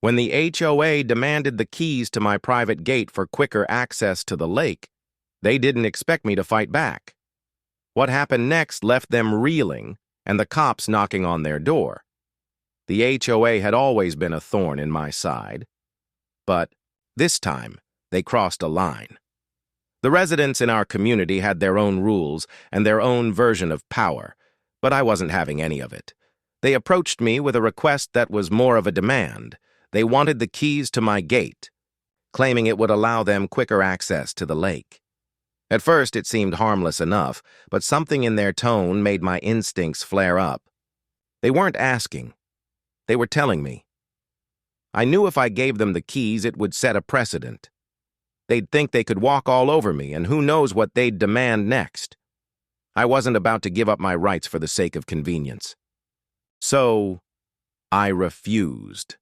When the HOA demanded the keys to my private gate for quicker access to the lake, they didn't expect me to fight back. What happened next left them reeling and the cops knocking on their door. The HOA had always been a thorn in my side, but this time they crossed a line. The residents in our community had their own rules and their own version of power, but I wasn't having any of it. They approached me with a request that was more of a demand. They wanted the keys to my gate, claiming it would allow them quicker access to the lake. At first, it seemed harmless enough, but something in their tone made my instincts flare up. They weren't asking. They were telling me. I knew if I gave them the keys, it would set a precedent. They'd think they could walk all over me, and who knows what they'd demand next. I wasn't about to give up my rights for the sake of convenience. So, I refused.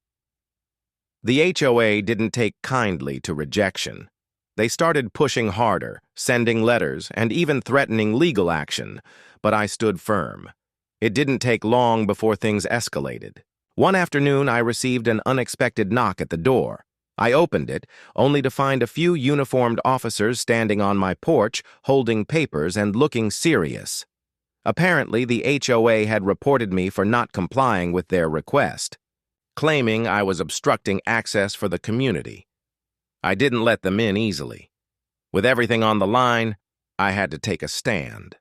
The HOA didn't take kindly to rejection. They started pushing harder, sending letters, and even threatening legal action, but I stood firm. It didn't take long before things escalated. One afternoon, I received an unexpected knock at the door. I opened it, only to find a few uniformed officers standing on my porch, holding papers and looking serious. Apparently, the HOA had reported me for not complying with their request, claiming I was obstructing access for the community. I didn't let them in easily. With everything on the line, I had to take a stand.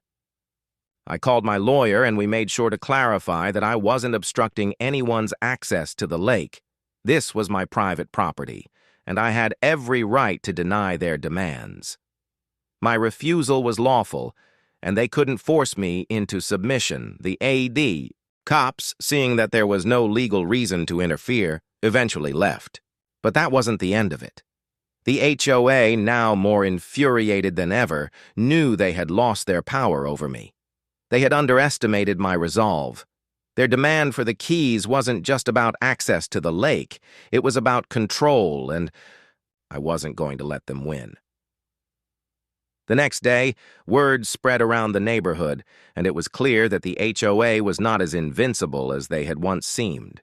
I called my lawyer and we made sure to clarify that I wasn't obstructing anyone's access to the lake. This was my private property, and I had every right to deny their demands. My refusal was lawful, and they couldn't force me into submission. The cops, seeing that there was no legal reason to interfere, eventually left. But that wasn't the end of it. The HOA, now more infuriated than ever, knew they had lost their power over me. They had underestimated my resolve. Their demand for the keys wasn't just about access to the lake. It was about control, and I wasn't going to let them win. The next day, word spread around the neighborhood, and it was clear that the HOA was not as invincible as they had once seemed.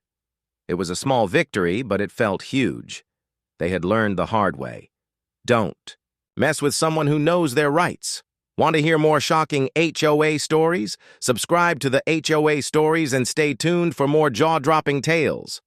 It was a small victory, but it felt huge. They had learned the hard way. Don't mess with someone who knows their rights. Want to hear more shocking HOA stories? Subscribe to the HOA Stories and stay tuned for more jaw-dropping tales.